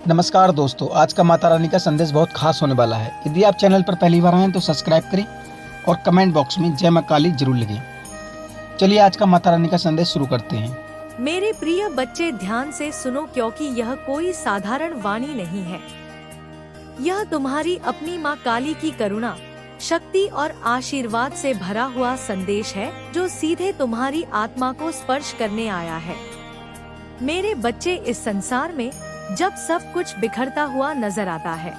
नमस्कार दोस्तों, आज का माता रानी का संदेश बहुत खास होने वाला है। यदि आप चैनल पर पहली बार आए तो सब्सक्राइब करें और कमेंट बॉक्स में जय मां काली जरूर लिखें। चलिए आज का माता रानी का संदेश शुरू करते हैं। मेरे प्रिय बच्चे, ध्यान से सुनो क्योंकि यह कोई साधारण वाणी नहीं है। यह तुम्हारी अपनी माँ काली की करुणा, शक्ति और आशीर्वाद से भरा हुआ संदेश है जो सीधे तुम्हारी आत्मा को स्पर्श करने आया है। मेरे बच्चे, इस संसार में जब सब कुछ बिखरता हुआ नजर आता है,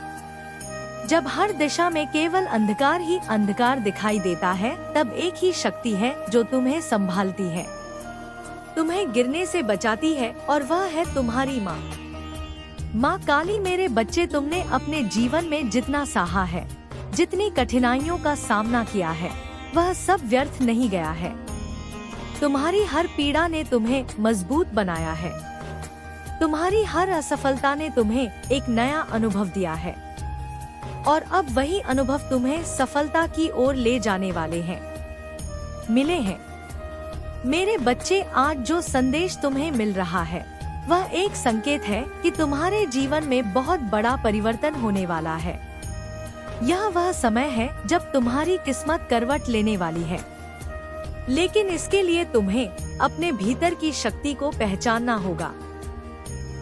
जब हर दिशा में केवल अंधकार ही अंधकार दिखाई देता है, तब एक ही शक्ति है जो तुम्हें संभालती है, तुम्हें गिरने से बचाती है, और वह है तुम्हारी माँ। माँ काली। मेरे बच्चे, तुमने अपने जीवन में जितना सहा है, जितनी कठिनाइयों का सामना किया है, वह सब व्यर्थ नहीं गया है। तुम्हारी हर पीड़ा ने तुम्हें मजबूत बनाया है। तुम्हारी हर असफलता ने तुम्हें एक नया अनुभव दिया है, और अब वही अनुभव तुम्हें सफलता की ओर ले जाने वाले मिले हैं। मेरे बच्चे, आज जो संदेश तुम्हें मिल रहा है वह एक संकेत है कि तुम्हारे जीवन में बहुत बड़ा परिवर्तन होने वाला है। यह वह समय है जब तुम्हारी किस्मत करवट लेने वाली है, लेकिन इसके लिए तुम्हें अपने भीतर की शक्ति को पहचानना होगा,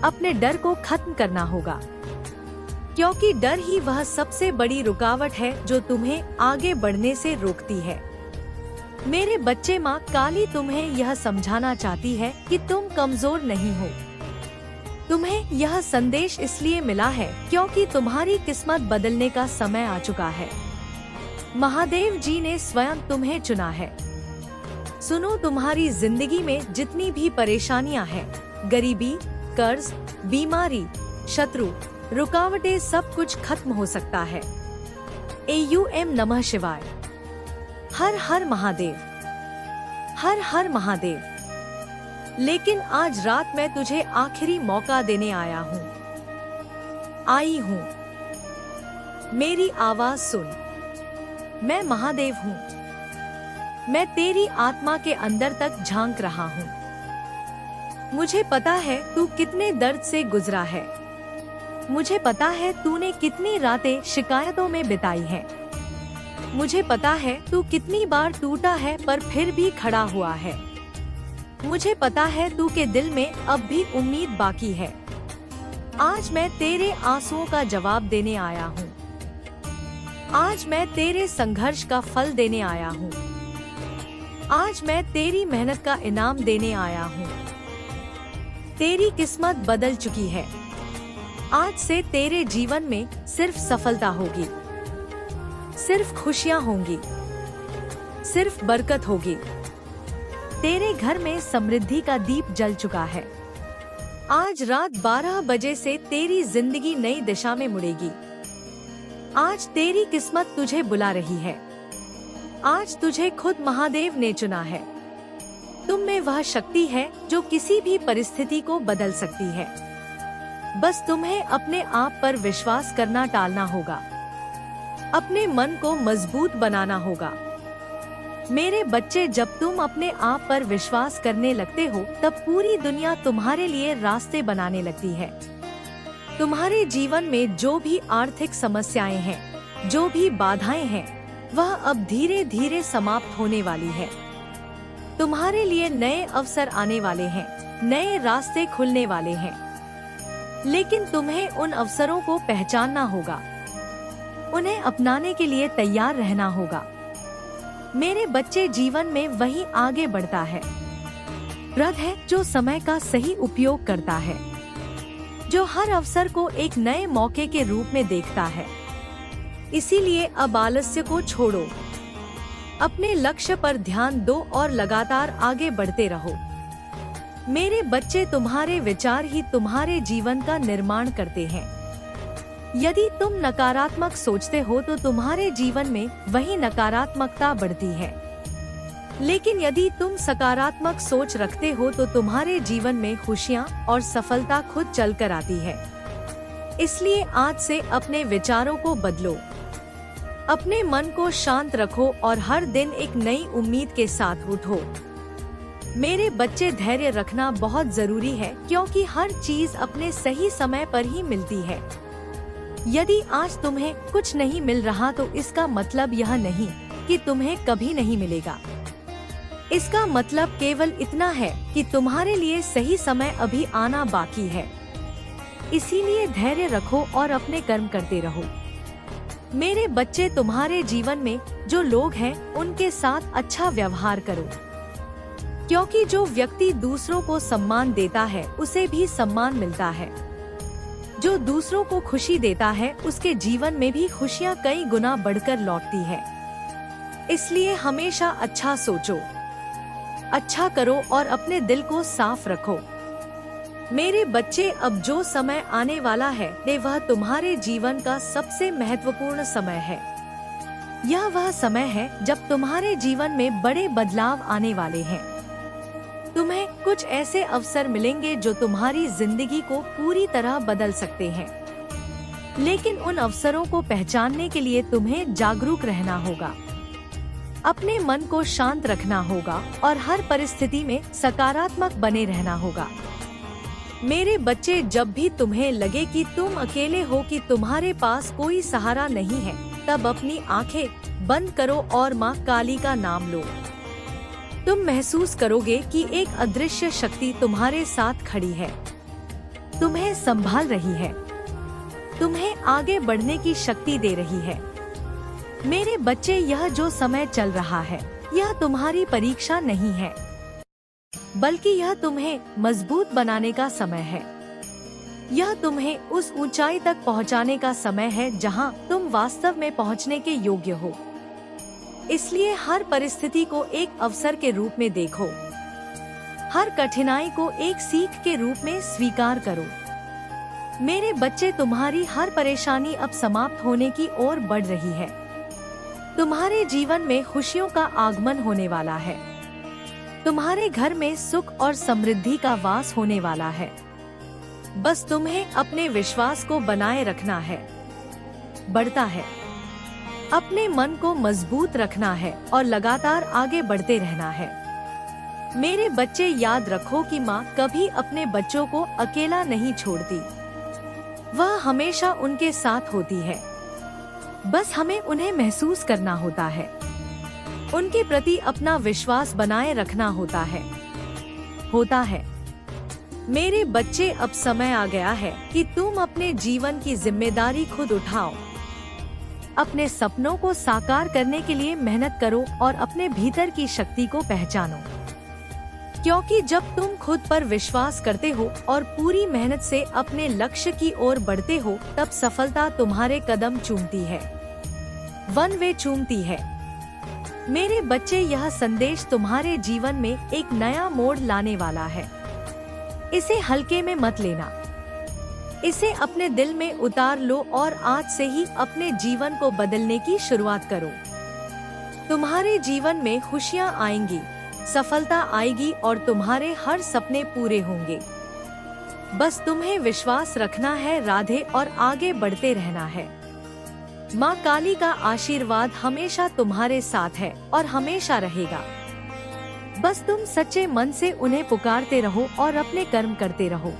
अपने डर को खत्म करना होगा, क्योंकि डर ही वह सबसे बड़ी रुकावट है जो तुम्हें आगे बढ़ने से रोकती है। मेरे बच्चे, माँ काली तुम्हें यह समझाना चाहती है कि तुम कमजोर नहीं हो। तुम्हें यह संदेश इसलिए मिला है क्योंकि तुम्हारी किस्मत बदलने का समय आ चुका है। महादेव जी ने स्वयं तुम्हें चुना है। सुनो, तुम्हारी जिंदगी में जितनी भी परेशानियां हैं, गरीबी, कर्ज, बीमारी, शत्रु, रुकावटें, सब कुछ खत्म हो सकता है। AUM नमः शिवाय। हर हर महादेव, हर हर महादेव। लेकिन आज रात मैं तुझे आखिरी मौका देने आई हूँ। मेरी आवाज सुन। मैं महादेव हूँ। मैं तेरी आत्मा के अंदर तक झांक रहा हूँ। मुझे पता है तू कितने दर्द से गुजरा है। मुझे पता है तूने कितनी रातें शिकायतों में बिताई हैं। मुझे पता है तू कितनी बार टूटा है पर फिर भी खड़ा हुआ है। मुझे पता है तू के दिल में अब भी उम्मीद बाकी है। आज मैं तेरे आंसुओं का जवाब देने आया हूँ। आज मैं तेरे संघर्ष का फल देने आया हूँ। आज मैं तेरी मेहनत का इनाम देने आया हूँ। तेरी किस्मत बदल चुकी है। आज से तेरे जीवन में सिर्फ सफलता होगी, सिर्फ खुशियाँ होंगी, सिर्फ बरकत होगी। तेरे घर में समृद्धि का दीप जल चुका है। आज रात 12 बजे से तेरी जिंदगी नई दिशा में मुड़ेगी। आज तेरी किस्मत तुझे बुला रही है। आज तुझे खुद महादेव ने चुना है। तुम में वह शक्ति है जो किसी भी परिस्थिति को बदल सकती है। बस तुम्हें अपने आप पर विश्वास करना टालना होगा। अपने मन को मजबूत बनाना होगा। मेरे बच्चे, जब तुम अपने आप पर विश्वास करने लगते हो तब पूरी दुनिया तुम्हारे लिए रास्ते बनाने लगती है। तुम्हारे जीवन में जो भी आर्थिक समस्याएं हैं, जो भी बाधाएं हैं, वह अब धीरे धीरे समाप्त होने वाली है। तुम्हारे लिए नए अवसर आने वाले हैं, नए रास्ते खुलने वाले हैं, लेकिन तुम्हें उन अवसरों को पहचानना होगा, उन्हें अपनाने के लिए तैयार रहना होगा। मेरे बच्चे, जीवन में वही आगे बढ़ता है, रथ है जो समय का सही उपयोग करता है, जो हर अवसर को एक नए मौके के रूप में देखता है। इसीलिए अब आलस्य को छोड़ो, अपने लक्ष्य पर ध्यान दो और लगातार आगे बढ़ते रहो। मेरे बच्चे, तुम्हारे विचार ही तुम्हारे जीवन का निर्माण करते हैं। यदि तुम नकारात्मक सोचते हो तो तुम्हारे जीवन में वही नकारात्मकता बढ़ती है, लेकिन यदि तुम सकारात्मक सोच रखते हो तो तुम्हारे जीवन में खुशियाँ और सफलता खुद चलकर आती है। इसलिए आज से अपने विचारों को बदलो, अपने मन को शांत रखो और हर दिन एक नई उम्मीद के साथ उठो। मेरे बच्चे, धैर्य रखना बहुत जरूरी है, क्योंकि हर चीज अपने सही समय पर ही मिलती है। यदि आज तुम्हें कुछ नहीं मिल रहा तो इसका मतलब यह नहीं कि तुम्हें कभी नहीं मिलेगा। इसका मतलब केवल इतना है कि तुम्हारे लिए सही समय अभी आना बाकी है। इसीलिए धैर्य रखो और अपने कर्म करते रहो। मेरे बच्चे, तुम्हारे जीवन में जो लोग हैं उनके साथ अच्छा व्यवहार करो, क्योंकि जो व्यक्ति दूसरों को सम्मान देता है उसे भी सम्मान मिलता है। जो दूसरों को खुशी देता है उसके जीवन में भी खुशियाँ कई गुना बढ़कर लौटती है। इसलिए हमेशा अच्छा सोचो, अच्छा करो और अपने दिल को साफ रखो। मेरे बच्चे, अब जो समय आने वाला है वह तुम्हारे जीवन का सबसे महत्वपूर्ण समय है। यह वह समय है जब तुम्हारे जीवन में बड़े बदलाव आने वाले हैं। तुम्हें कुछ ऐसे अवसर मिलेंगे जो तुम्हारी जिंदगी को पूरी तरह बदल सकते हैं। लेकिन उन अवसरों को पहचानने के लिए तुम्हें जागरूक रहना होगा, अपने मन को शांत रखना होगा और हर परिस्थिति में सकारात्मक बने रहना होगा। मेरे बच्चे, जब भी तुम्हें लगे कि तुम अकेले हो, कि तुम्हारे पास कोई सहारा नहीं है, तब अपनी आंखें बंद करो और माँ काली का नाम लो। तुम महसूस करोगे कि एक अदृश्य शक्ति तुम्हारे साथ खड़ी है, तुम्हें संभाल रही है, तुम्हें आगे बढ़ने की शक्ति दे रही है। मेरे बच्चे, यह जो समय चल रहा है यह तुम्हारी परीक्षा नहीं है, बल्कि यह तुम्हें मजबूत बनाने का समय है। यह तुम्हें उस ऊंचाई तक पहुंचाने का समय है जहां तुम वास्तव में पहुंचने के योग्य हो। इसलिए हर परिस्थिति को एक अवसर के रूप में देखो, हर कठिनाई को एक सीख के रूप में स्वीकार करो। मेरे बच्चे, तुम्हारी हर परेशानी अब समाप्त होने की ओर बढ़ रही है। तुम्हारे जीवन में खुशियों का आगमन होने वाला है। तुम्हारे घर में सुख और समृद्धि का वास होने वाला है। बस तुम्हें अपने विश्वास को बनाए रखना है, बढ़ता है। अपने मन को मजबूत रखना है और लगातार आगे बढ़ते रहना है। मेरे बच्चे, याद रखो कि माँ कभी अपने बच्चों को अकेला नहीं छोड़ती। वह हमेशा उनके साथ होती है। बस हमें उन्हें महसूस करना होता है, उनके प्रति अपना विश्वास बनाए रखना होता है। मेरे बच्चे, अब समय आ गया है कि तुम अपने जीवन की जिम्मेदारी खुद उठाओ। अपने सपनों को साकार करने के लिए मेहनत करो और अपने भीतर की शक्ति को पहचानो, क्योंकि जब तुम खुद पर विश्वास करते हो और पूरी मेहनत से अपने लक्ष्य की ओर बढ़ते हो, तब सफलता तुम्हारे कदम चूमती है, वन वे चूमती है। मेरे बच्चे, यह संदेश तुम्हारे जीवन में एक नया मोड़ लाने वाला है। इसे हल्के में मत लेना, इसे अपने दिल में उतार लो और आज से ही अपने जीवन को बदलने की शुरुआत करो। तुम्हारे जीवन में खुशियाँ आएंगी, सफलता आएगी और तुम्हारे हर सपने पूरे होंगे। बस तुम्हें विश्वास रखना है, राधे, और आगे बढ़ते रहना है। माँ काली का आशीर्वाद हमेशा तुम्हारे साथ है और हमेशा रहेगा। बस तुम सच्चे मन से उन्हें पुकारते रहो और अपने कर्म करते रहो।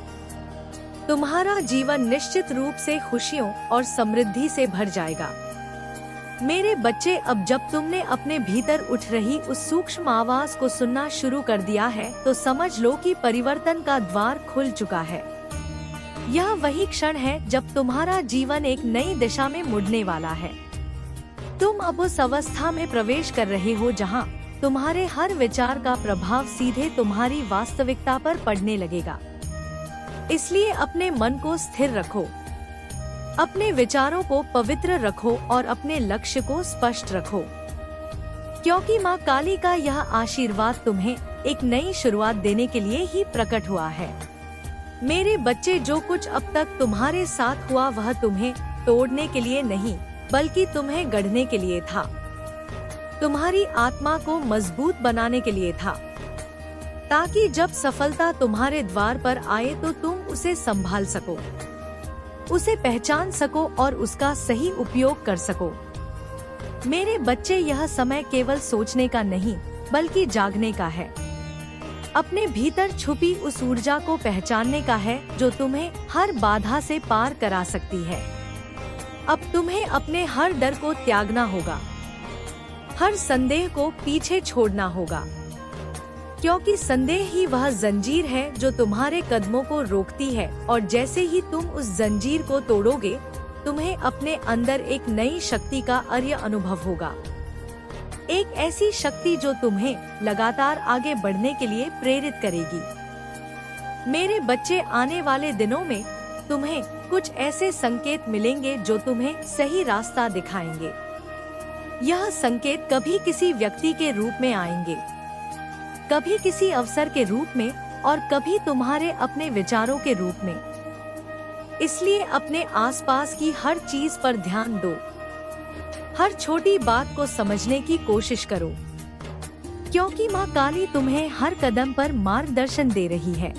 तुम्हारा जीवन निश्चित रूप से खुशियों और समृद्धि से भर जाएगा। मेरे बच्चे, अब जब तुमने अपने भीतर उठ रही उस सूक्ष्म आवाज को सुनना शुरू कर दिया है, तो समझ लो कि परिवर्तन का द्वार खुल चुका है। यह वही क्षण है जब तुम्हारा जीवन एक नई दिशा में मुड़ने वाला है। तुम अब उस अवस्था में प्रवेश कर रहे हो जहां तुम्हारे हर विचार का प्रभाव सीधे तुम्हारी वास्तविकता पर पड़ने लगेगा। इसलिए अपने मन को स्थिर रखो, अपने विचारों को पवित्र रखो और अपने लक्ष्य को स्पष्ट रखो, क्योंकि माँ काली का यह आशीर्वाद तुम्हें एक नई शुरुआत देने के लिए ही प्रकट हुआ है। मेरे बच्चे, जो कुछ अब तक तुम्हारे साथ हुआ वह तुम्हें तोड़ने के लिए नहीं, बल्कि तुम्हें गढ़ने के लिए था। तुम्हारी आत्मा को मजबूत बनाने के लिए था, ताकि जब सफलता तुम्हारे द्वार पर आए तो तुम उसे संभाल सको, उसे पहचान सको और उसका सही उपयोग कर सको। मेरे बच्चे, यह समय केवल सोचने का नहीं, बल्कि जागने का है। अपने भीतर छुपी उस ऊर्जा को पहचानने का है जो तुम्हें हर बाधा से पार करा सकती है। अब तुम्हें अपने हर डर को त्यागना होगा, हर संदेह को पीछे छोड़ना होगा, क्योंकि संदेह ही वह जंजीर है जो तुम्हारे कदमों को रोकती है, और जैसे ही तुम उस जंजीर को तोड़ोगे, तुम्हें अपने अंदर एक नई शक्ति का अर्य अनुभव होगा। एक ऐसी शक्ति जो तुम्हें लगातार आगे बढ़ने के लिए प्रेरित करेगी। मेरे बच्चे, आने वाले दिनों में तुम्हें कुछ ऐसे संकेत मिलेंगे जो तुम्हें सही रास्ता दिखाएंगे। यह संकेत कभी किसी व्यक्ति के रूप में आएंगे, कभी किसी अवसर के रूप में, और कभी तुम्हारे अपने विचारों के रूप में। इसलिए अपने आसपास की हर चीज पर ध्यान दो, हर छोटी बात को समझने की कोशिश करो, क्योंकि माँ काली तुम्हें हर कदम पर मार्गदर्शन दे रही है।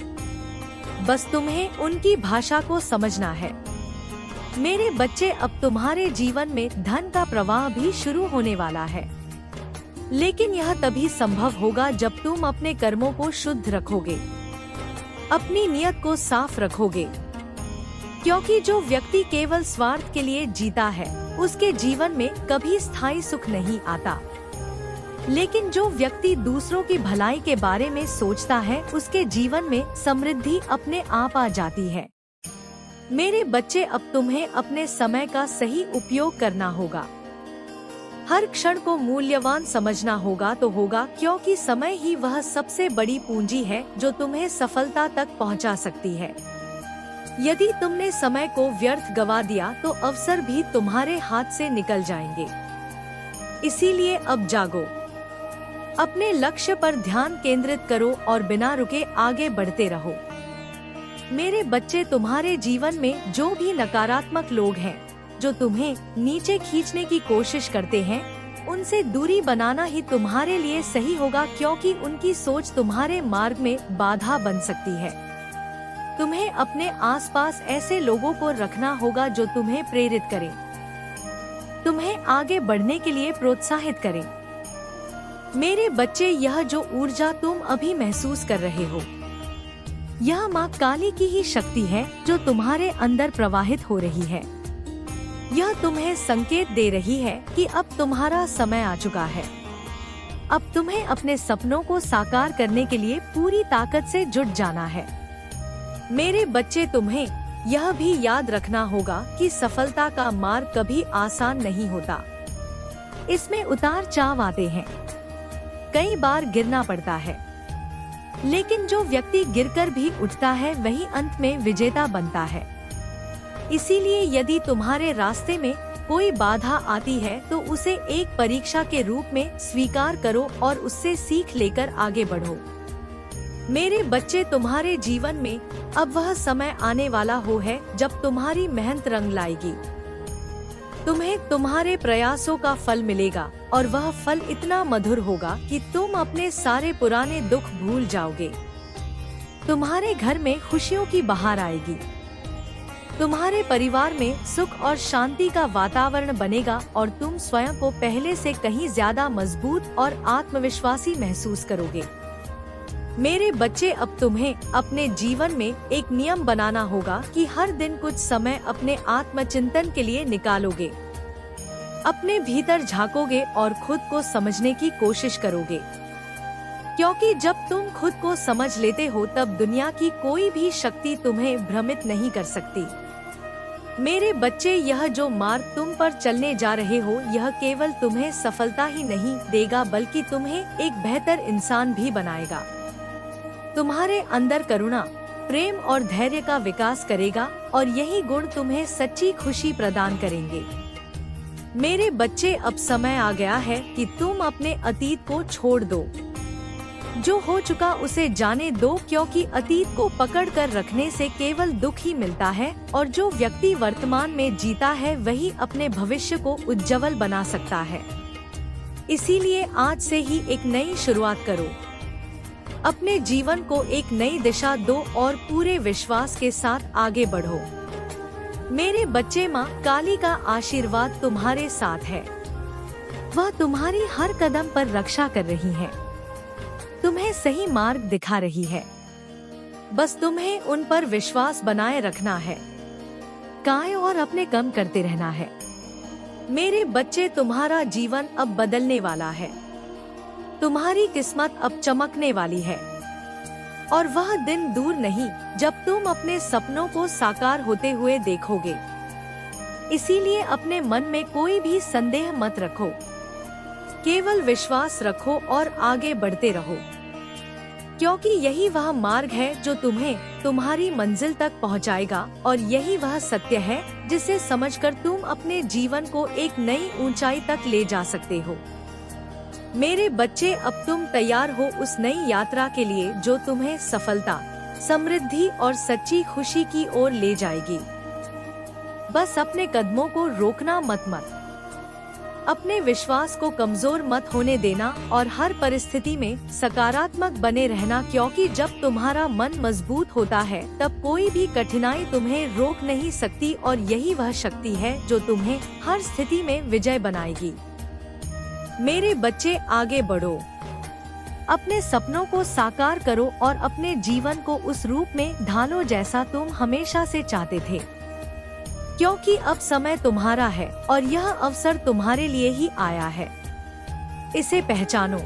बस तुम्हें उनकी भाषा को समझना है। मेरे बच्चे, अब तुम्हारे जीवन में धन का प्रवाह भी शुरू होने वाला है, लेकिन यह तभी संभव होगा जब तुम अपने कर्मों को शुद्ध रखोगे, अपनी नियत को साफ रखोगे। क्योंकि जो व्यक्ति केवल स्वार्थ के लिए जीता है, उसके जीवन में कभी स्थायी सुख नहीं आता। लेकिन जो व्यक्ति दूसरों की भलाई के बारे में सोचता है, उसके जीवन में समृद्धि अपने आप आ जाती है। मेरे बच्चे, अब तुम्हें अपने समय का सही उपयोग करना होगा। हर क्षण को मूल्यवान समझना होगा तो होगा, क्योंकि समय ही वह सबसे बड़ी पूंजी है जो तुम्हें सफलता तक पहुंचा सकती है। यदि तुमने समय को व्यर्थ गवा दिया तो अवसर भी तुम्हारे हाथ से निकल जाएंगे। इसीलिए अब जागो, अपने लक्ष्य पर ध्यान केंद्रित करो और बिना रुके आगे बढ़ते रहो। मेरे बच्चे, तुम्हारे जीवन में जो भी नकारात्मक लोग हैं, जो तुम्हें नीचे खींचने की कोशिश करते हैं, उनसे दूरी बनाना ही तुम्हारे लिए सही होगा, क्योंकि उनकी सोच तुम्हारे मार्ग में बाधा बन सकती है। तुम्हें अपने आसपास ऐसे लोगों को रखना होगा जो तुम्हें प्रेरित करें, तुम्हें आगे बढ़ने के लिए प्रोत्साहित करें। मेरे बच्चे, यह जो ऊर्जा तुम अभी महसूस कर रहे हो, यह माँ काली की ही शक्ति है जो तुम्हारे अंदर प्रवाहित हो रही है। यह तुम्हें संकेत दे रही है कि अब तुम्हारा समय आ चुका है। अब तुम्हें अपने सपनों को साकार करने के लिए पूरी ताकत से जुट जाना है। मेरे बच्चे, तुम्हें यह भी याद रखना होगा कि सफलता का मार्ग कभी आसान नहीं होता। इसमें उतार चढ़ाव आते हैं, कई बार गिरना पड़ता है, लेकिन जो व्यक्ति गिरकर भी उठता है वही अंत में विजेता बनता है। इसीलिए यदि तुम्हारे रास्ते में कोई बाधा आती है तो उसे एक परीक्षा के रूप में स्वीकार करो और उससे सीख लेकर आगे बढ़ो। मेरे बच्चे, तुम्हारे जीवन में अब वह समय आने वाला है जब तुम्हारी मेहनत रंग लाएगी। तुम्हें तुम्हारे प्रयासों का फल मिलेगा, और वह फल इतना मधुर होगा कि तुम अपने सारे पुराने दुख भूल जाओगे। तुम्हारे घर में खुशियों की बहार आएगी, तुम्हारे परिवार में सुख और शांति का वातावरण बनेगा, और तुम स्वयं को पहले से कहीं ज्यादा मजबूत और आत्मविश्वासी महसूस करोगे। मेरे बच्चे, अब तुम्हें अपने जीवन में एक नियम बनाना होगा कि हर दिन कुछ समय अपने आत्मचिंतन के लिए निकालोगे, अपने भीतर झांकोगे और खुद को समझने की कोशिश करोगे। क्योंकि जब तुम खुद को समझ लेते हो, तब दुनिया की कोई भी शक्ति तुम्हें भ्रमित नहीं कर सकती। मेरे बच्चे, यह जो मार्ग तुम पर चलने जा रहे हो, यह केवल तुम्हें सफलता ही नहीं देगा, बल्कि तुम्हें एक बेहतर इंसान भी बनाएगा। तुम्हारे अंदर करुणा, प्रेम और धैर्य का विकास करेगा, और यही गुण तुम्हें सच्ची खुशी प्रदान करेंगे। मेरे बच्चे, अब समय आ गया है कि तुम अपने अतीत को छोड़ दो। जो हो चुका उसे जाने दो, क्योंकि अतीत को पकड़ कर रखने से केवल दुख ही मिलता है, और जो व्यक्ति वर्तमान में जीता है वही अपने भविष्य को उज्जवल बना सकता है। इसीलिए आज से ही एक नई शुरुआत करो, अपने जीवन को एक नई दिशा दो और पूरे विश्वास के साथ आगे बढ़ो। मेरे बच्चे, माँ काली का आशीर्वाद तुम्हारे साथ है। वह तुम्हारी हर कदम पर रक्षा कर रही है। तुम्हें सही मार्ग दिखा रही है। बस तुम्हें उन पर विश्वास बनाए रखना है, काय और अपने काम करते रहना है। मेरे बच्चे, तुम्हारा जीवन अब बदलने वाला है। तुम्हारी किस्मत अब चमकने वाली है और वह दिन दूर नहीं जब तुम अपने सपनों को साकार होते हुए देखोगे। इसीलिए अपने मन में कोई भी संदेह मत रखो, केवल विश्वास रखो और आगे बढ़ते रहो, क्योंकि यही वह मार्ग है जो तुम्हें तुम्हारी मंजिल तक पहुंचाएगा और यही वह सत्य है जिसे समझकर तुम अपने जीवन को एक नई ऊंचाई तक ले जा सकते हो। मेरे बच्चे, अब तुम तैयार हो उस नई यात्रा के लिए जो तुम्हें सफलता, समृद्धि और सच्ची खुशी की ओर ले जाएगी। बस अपने कदमों को रोकना मत। अपने विश्वास को कमजोर मत होने देना और हर परिस्थिति में सकारात्मक बने रहना, क्योंकि जब तुम्हारा मन मजबूत होता है तब कोई भी कठिनाई तुम्हें रोक नहीं सकती और यही वह शक्ति है जो तुम्हें हर स्थिति में विजय बनाएगी। मेरे बच्चे, आगे बढ़ो, अपने सपनों को साकार करो और अपने जीवन को उस रूप में ढालो जैसा तुम हमेशा से चाहते थे, क्योंकि अब समय तुम्हारा है और यह अवसर तुम्हारे लिए ही आया है। इसे पहचानो,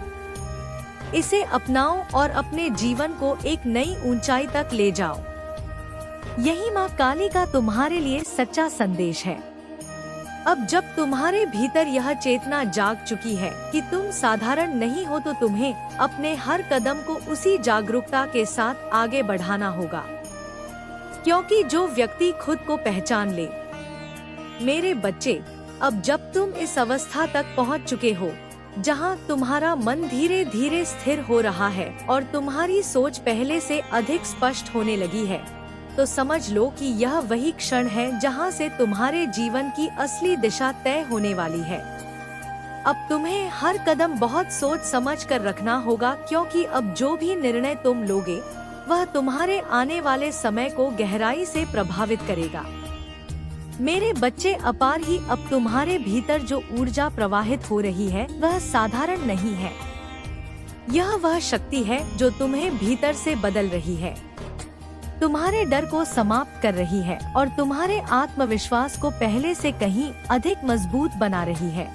इसे अपनाओ और अपने जीवन को एक नई ऊंचाई तक ले जाओ। यही माँ काली का तुम्हारे लिए सच्चा संदेश है। अब जब तुम्हारे भीतर यह चेतना जाग चुकी है कि तुम साधारण नहीं हो, तो तुम्हें अपने हर कदम को उसी जागरूकता के साथ आगे बढ़ाना होगा, क्योंकि जो व्यक्ति खुद को पहचान ले। मेरे बच्चे, अब जब तुम इस अवस्था तक पहुंच चुके हो जहां तुम्हारा मन धीरे धीरे स्थिर हो रहा है और तुम्हारी सोच पहले से अधिक स्पष्ट होने लगी है, तो समझ लो कि यह वही क्षण है जहां से तुम्हारे जीवन की असली दिशा तय होने वाली है। अब तुम्हें हर कदम बहुत सोच समझ कर रखना होगा, क्योंकि अब जो भी निर्णय तुम लोगे वह तुम्हारे आने वाले समय को गहराई से प्रभावित करेगा। मेरे बच्चे, अपार ही अब तुम्हारे भीतर जो ऊर्जा प्रवाहित हो रही है वह साधारण नहीं है। यह वह शक्ति है जो तुम्हें भीतर से बदल रही है, तुम्हारे डर को समाप्त कर रही है और तुम्हारे आत्मविश्वास को पहले से कहीं अधिक मजबूत बना रही है।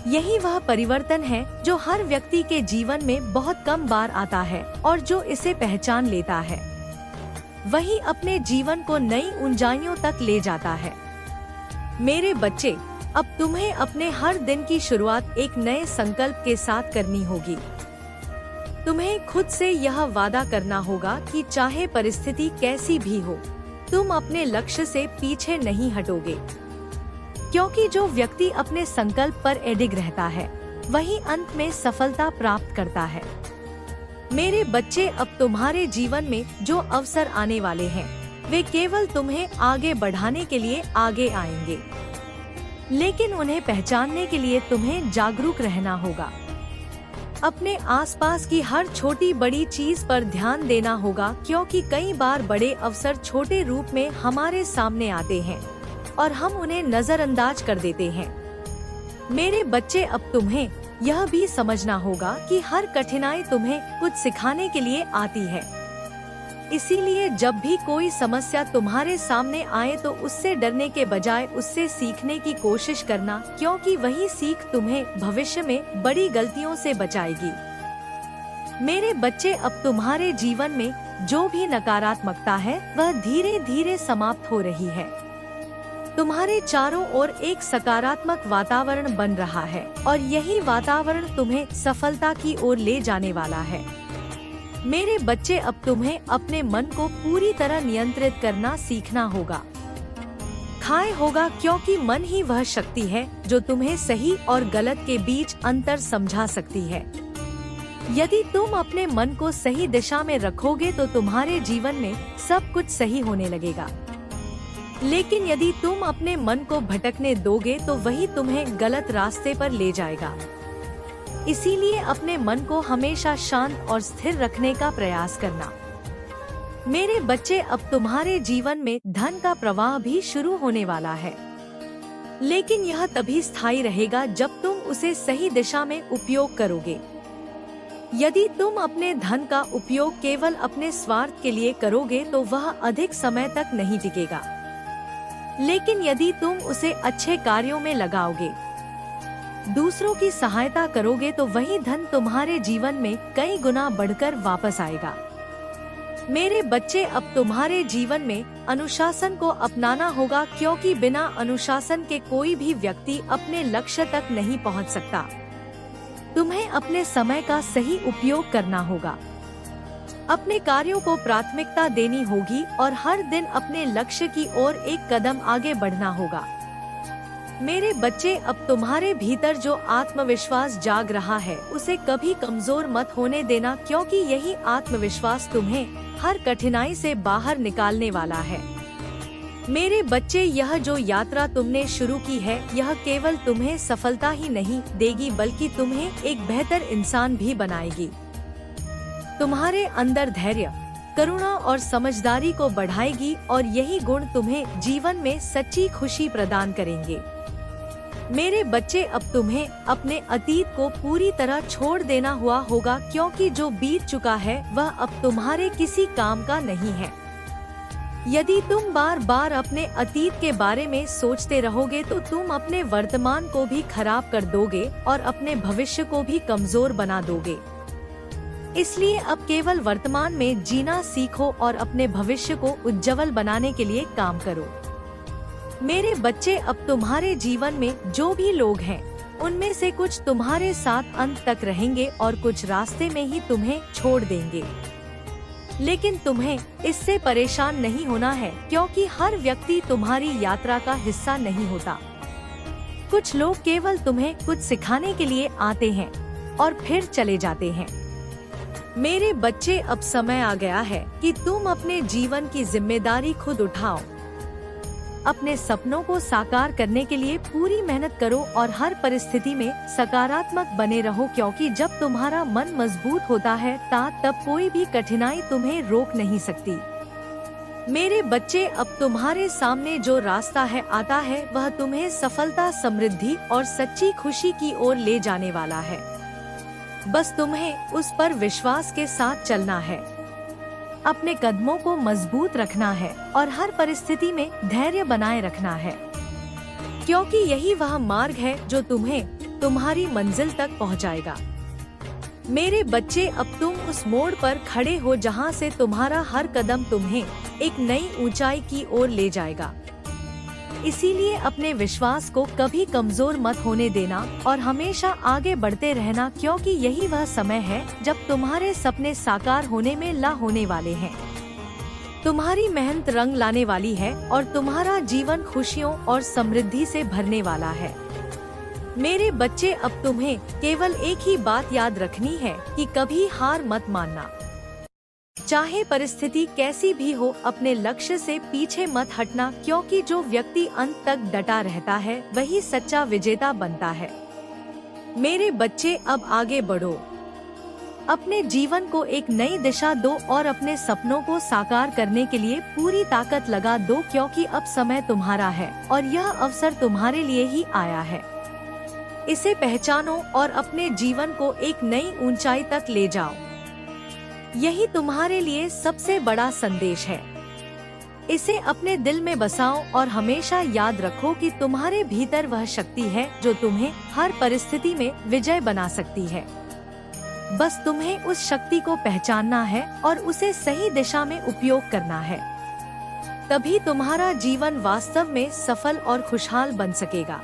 यही वह परिवर्तन है जो हर व्यक्ति के जीवन में बहुत कम बार आता है और जो इसे पहचान लेता है वही अपने जीवन को नई ऊंचाइयों तक ले जाता है। मेरे बच्चे, अब तुम्हें अपने हर दिन की शुरुआत एक नए संकल्प के साथ करनी होगी। तुम्हें खुद से यह वादा करना होगा कि चाहे परिस्थिति कैसी भी हो, तुम अपने लक्ष्य से पीछे नहीं हटोगे, क्योंकि जो व्यक्ति अपने संकल्प पर अडिग रहता है वही अंत में सफलता प्राप्त करता है। मेरे बच्चे, अब तुम्हारे जीवन में जो अवसर आने वाले हैं वे केवल तुम्हें आगे बढ़ाने के लिए आगे आएंगे, लेकिन उन्हें पहचानने के लिए तुम्हें जागरूक रहना होगा। अपने आसपास की हर छोटी बड़ी चीज पर ध्यान देना होगा, क्योंकि कई बार बड़े अवसर छोटे रूप में हमारे सामने आते हैं और हम उन्हें नजरअंदाज कर देते हैं। मेरे बच्चे, अब तुम्हें यह भी समझना होगा कि हर कठिनाई तुम्हें कुछ सिखाने के लिए आती है। इसीलिए जब भी कोई समस्या तुम्हारे सामने आए तो उससे डरने के बजाय उससे सीखने की कोशिश करना, क्योंकि वही सीख तुम्हें भविष्य में बड़ी गलतियों से बचाएगी। मेरे बच्चे, अब तुम्हारे जीवन में जो भी नकारात्मकता है वह धीरे धीरे समाप्त हो रही है। तुम्हारे चारों ओर एक सकारात्मक वातावरण बन रहा है और यही वातावरण तुम्हें सफलता की ओर ले जाने वाला है। मेरे बच्चे, अब तुम्हें अपने मन को पूरी तरह नियंत्रित करना सीखना होगा, खाए होगा, क्योंकि मन ही वह शक्ति है जो तुम्हें सही और गलत के बीच अंतर समझा सकती है। यदि तुम अपने मन को सही दिशा में रखोगे तो तुम्हारे जीवन में सब कुछ सही होने लगेगा, लेकिन यदि तुम अपने मन को भटकने दोगे तो वही तुम्हें गलत रास्ते पर ले जाएगा। इसीलिए अपने मन को हमेशा शांत और स्थिर रखने का प्रयास करना। मेरे बच्चे, अब तुम्हारे जीवन में धन का प्रवाह भी शुरू होने वाला है, लेकिन यह तभी स्थायी रहेगा जब तुम उसे सही दिशा में उपयोग करोगे। यदि तुम अपने धन का उपयोग केवल अपने स्वार्थ के लिए करोगे तो वह अधिक समय तक नहीं टिकेगा। लेकिन यदि तुम उसे अच्छे कार्यों में लगाओगे, दूसरों की सहायता करोगे तो वही धन तुम्हारे जीवन में कई गुना बढ़कर वापस आएगा। मेरे बच्चे, अब तुम्हारे जीवन में अनुशासन को अपनाना होगा, क्योंकि बिना अनुशासन के कोई भी व्यक्ति अपने लक्ष्य तक नहीं पहुंच सकता। तुम्हें अपने समय का सही उपयोग करना होगा, अपने कार्यों को प्राथमिकता देनी होगी और हर दिन अपने लक्ष्य की ओर एक कदम आगे बढ़ना होगा। मेरे बच्चे, अब तुम्हारे भीतर जो आत्मविश्वास जाग रहा है उसे कभी कमजोर मत होने देना, क्योंकि यही आत्मविश्वास तुम्हें हर कठिनाई से बाहर निकालने वाला है। मेरे बच्चे, यह जो यात्रा तुमने शुरू की है, यह केवल तुम्हें सफलता ही नहीं देगी बल्कि तुम्हें एक बेहतर इंसान भी बनाएगी। तुम्हारे अंदर धैर्य, करुणा और समझदारी को बढ़ाएगी और यही गुण तुम्हें जीवन में सच्ची खुशी प्रदान करेंगे। मेरे बच्चे, अब तुम्हें अपने अतीत को पूरी तरह छोड़ देना हुआ होगा, क्योंकि जो बीत चुका है वह अब तुम्हारे किसी काम का नहीं है। यदि तुम बार बार अपने अतीत के बारे में सोचते रहोगे तो तुम अपने वर्तमान को भी खराब कर दोगे और अपने भविष्य को भी कमजोर बना दोगे। इसलिए अब केवल वर्तमान में जीना सीखो और अपने भविष्य को उज्जवल बनाने के लिए काम करो। मेरे बच्चे, अब तुम्हारे जीवन में जो भी लोग हैं उनमें से कुछ तुम्हारे साथ अंत तक रहेंगे और कुछ रास्ते में ही तुम्हें छोड़ देंगे। लेकिन तुम्हें इससे परेशान नहीं होना है, क्योंकि हर व्यक्ति तुम्हारी यात्रा का हिस्सा नहीं होता। कुछ लोग केवल तुम्हें कुछ सिखाने के लिए आते हैं और फिर चले जाते हैं। मेरे बच्चे, अब समय आ गया है कि तुम अपने जीवन की जिम्मेदारी खुद उठाओ। अपने सपनों को साकार करने के लिए पूरी मेहनत करो और हर परिस्थिति में सकारात्मक बने रहो, क्योंकि जब तुम्हारा मन मजबूत होता है तब कोई भी कठिनाई तुम्हें रोक नहीं सकती। मेरे बच्चे, अब तुम्हारे सामने जो रास्ता है आता है वह तुम्हें सफलता, समृद्धि और सच्ची खुशी की ओर ले जाने वाला है। बस तुम्हें उस पर विश्वास के साथ चलना है, अपने कदमों को मजबूत रखना है और हर परिस्थिति में धैर्य बनाए रखना है, क्योंकि यही वह मार्ग है जो तुम्हें तुम्हारी मंजिल तक पहुंचाएगा। मेरे बच्चे, अब तुम उस मोड़ पर खड़े हो जहां से तुम्हारा हर कदम तुम्हें एक नई ऊंचाई की ओर ले जाएगा। इसीलिए अपने विश्वास को कभी कमजोर मत होने देना और हमेशा आगे बढ़ते रहना, क्योंकि यही वह समय है जब तुम्हारे सपने साकार होने में ला होने वाले हैं। तुम्हारी मेहनत रंग लाने वाली है और तुम्हारा जीवन खुशियों और समृद्धि से भरने वाला है। मेरे बच्चे, अब तुम्हें केवल एक ही बात याद रखनी है कि कभी हार मत मानना। चाहे परिस्थिति कैसी भी हो, अपने लक्ष्य से पीछे मत हटना, क्योंकि जो व्यक्ति अंत तक डटा रहता है वही सच्चा विजेता बनता है। मेरे बच्चे, अब आगे बढ़ो, अपने जीवन को एक नई दिशा दो और अपने सपनों को साकार करने के लिए पूरी ताकत लगा दो, क्योंकि अब समय तुम्हारा है और यह अवसर तुम्हारे लिए ही आया है। इसे पहचानो और अपने जीवन को एक नई ऊंचाई तक ले जाओ। यही तुम्हारे लिए सबसे बड़ा संदेश है। इसे अपने दिल में बसाओ और हमेशा याद रखो कि तुम्हारे भीतर वह शक्ति है जो तुम्हें हर परिस्थिति में विजय बना सकती है। बस तुम्हें उस शक्ति को पहचानना है और उसे सही दिशा में उपयोग करना है। तभी तुम्हारा जीवन वास्तव में सफल और खुशहाल बन सकेगा।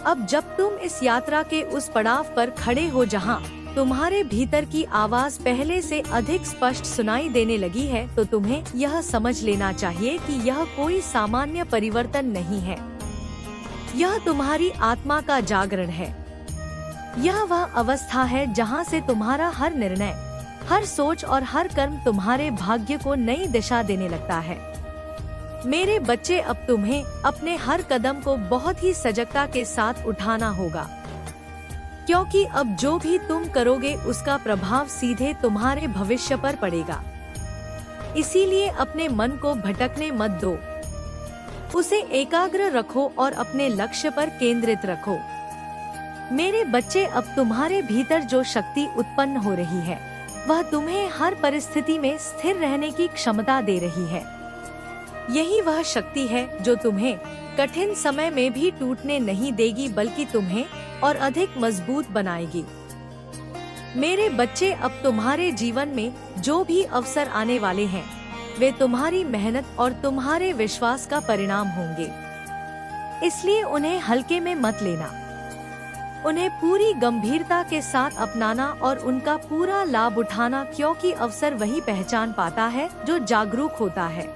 अब जब तुम इस यात्रा के उस पड़ाव पर खड़े हो जहां तुम्हारे भीतर की आवाज पहले से अधिक स्पष्ट सुनाई देने लगी है, तो तुम्हें यह समझ लेना चाहिए कि यह कोई सामान्य परिवर्तन नहीं है। यह तुम्हारी आत्मा का जागरण है। यह वह अवस्था है जहां से तुम्हारा हर निर्णय, हर सोच और हर कर्म तुम्हारे भाग्य को नई दिशा देने लगता है। मेरे बच्चे, अब तुम्हें अपने हर कदम को बहुत ही सजगता के साथ उठाना होगा, क्योंकि अब जो भी तुम करोगे उसका प्रभाव सीधे तुम्हारे भविष्य पर पड़ेगा। इसीलिए अपने मन को भटकने मत दो, उसे एकाग्र रखो और अपने लक्ष्य पर केंद्रित रखो। मेरे बच्चे, अब तुम्हारे भीतर जो शक्ति उत्पन्न हो रही है वह तुम्हें हर परिस्थिति में स्थिर रहने की क्षमता दे रही है। यही वह शक्ति है जो तुम्हें कठिन समय में भी टूटने नहीं देगी, बल्कि तुम्हें और अधिक मजबूत बनाएगी। मेरे बच्चे, अब तुम्हारे जीवन में जो भी अवसर आने वाले हैं वे तुम्हारी मेहनत और तुम्हारे विश्वास का परिणाम होंगे, इसलिए उन्हें हल्के में मत लेना। उन्हें पूरी गंभीरता के साथ अपनाना और उनका पूरा लाभ उठाना, क्योंकि अवसर वही पहचान पाता है जो जागरूक होता है।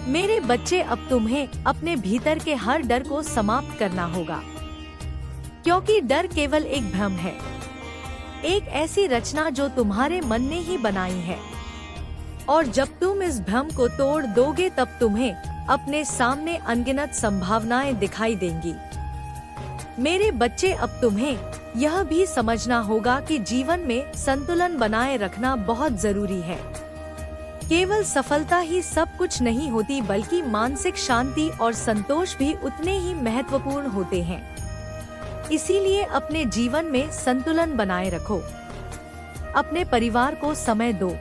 मेरे बच्चे, अब तुम्हें अपने भीतर के हर डर को समाप्त करना होगा, क्योंकि डर केवल एक भ्रम है, एक ऐसी रचना जो तुम्हारे मन ने ही बनाई है। और जब तुम इस भ्रम को तोड़ दोगे तब तुम्हें अपने सामने अनगिनत संभावनाएं दिखाई देंगी। मेरे बच्चे, अब तुम्हें यह भी समझना होगा कि जीवन में संतुलन बनाए रखना बहुत जरूरी है। केवल सफलता ही सब कुछ नहीं होती, बल्कि मानसिक शांति और संतोष भी उतने ही महत्वपूर्ण होते हैं। इसीलिए अपने जीवन में संतुलन बनाए रखो। अपने परिवार को समय दो,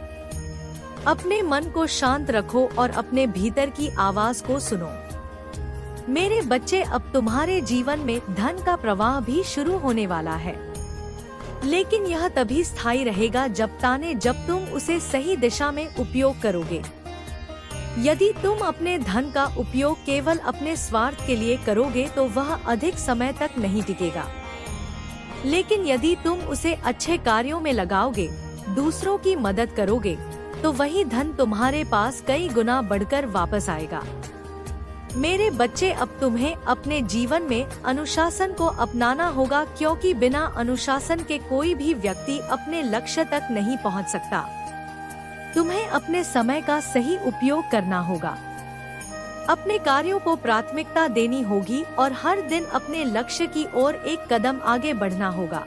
अपने मन को शांत रखो और अपने भीतर की आवाज को सुनो। मेरे बच्चे, अब तुम्हारे जीवन में धन का प्रवाह भी शुरू होने वाला है, लेकिन यह तभी स्थायी रहेगा जब तुम उसे सही दिशा में उपयोग करोगे। यदि तुम अपने धन का उपयोग केवल अपने स्वार्थ के लिए करोगे तो वह अधिक समय तक नहीं टिकेगा, लेकिन यदि तुम उसे अच्छे कार्यों में लगाओगे, दूसरों की मदद करोगे, तो वही धन तुम्हारे पास कई गुना बढ़कर वापस आएगा। मेरे बच्चे, अब तुम्हें अपने जीवन में अनुशासन को अपनाना होगा, क्योंकि बिना अनुशासन के कोई भी व्यक्ति अपने लक्ष्य तक नहीं पहुंच सकता। तुम्हें अपने समय का सही उपयोग करना होगा, अपने कार्यों को प्राथमिकता देनी होगी और हर दिन अपने लक्ष्य की ओर एक कदम आगे बढ़ना होगा।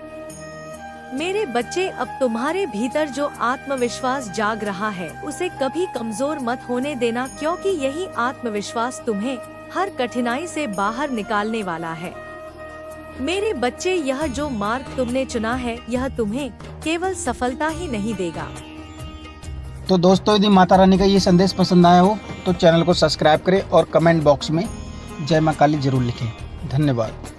मेरे बच्चे, अब तुम्हारे भीतर जो आत्मविश्वास जाग रहा है उसे कभी कमजोर मत होने देना, क्योंकि यही आत्मविश्वास तुम्हें हर कठिनाई से बाहर निकालने वाला है। मेरे बच्चे, यह जो मार्ग तुमने चुना है यह तुम्हें केवल सफलता ही नहीं देगा। तो दोस्तों, यदि माता रानी का ये संदेश पसंद आया हो तो चैनल को सब्सक्राइब करें और कमेंट बॉक्स में जय मां काली जरूर लिखें। धन्यवाद।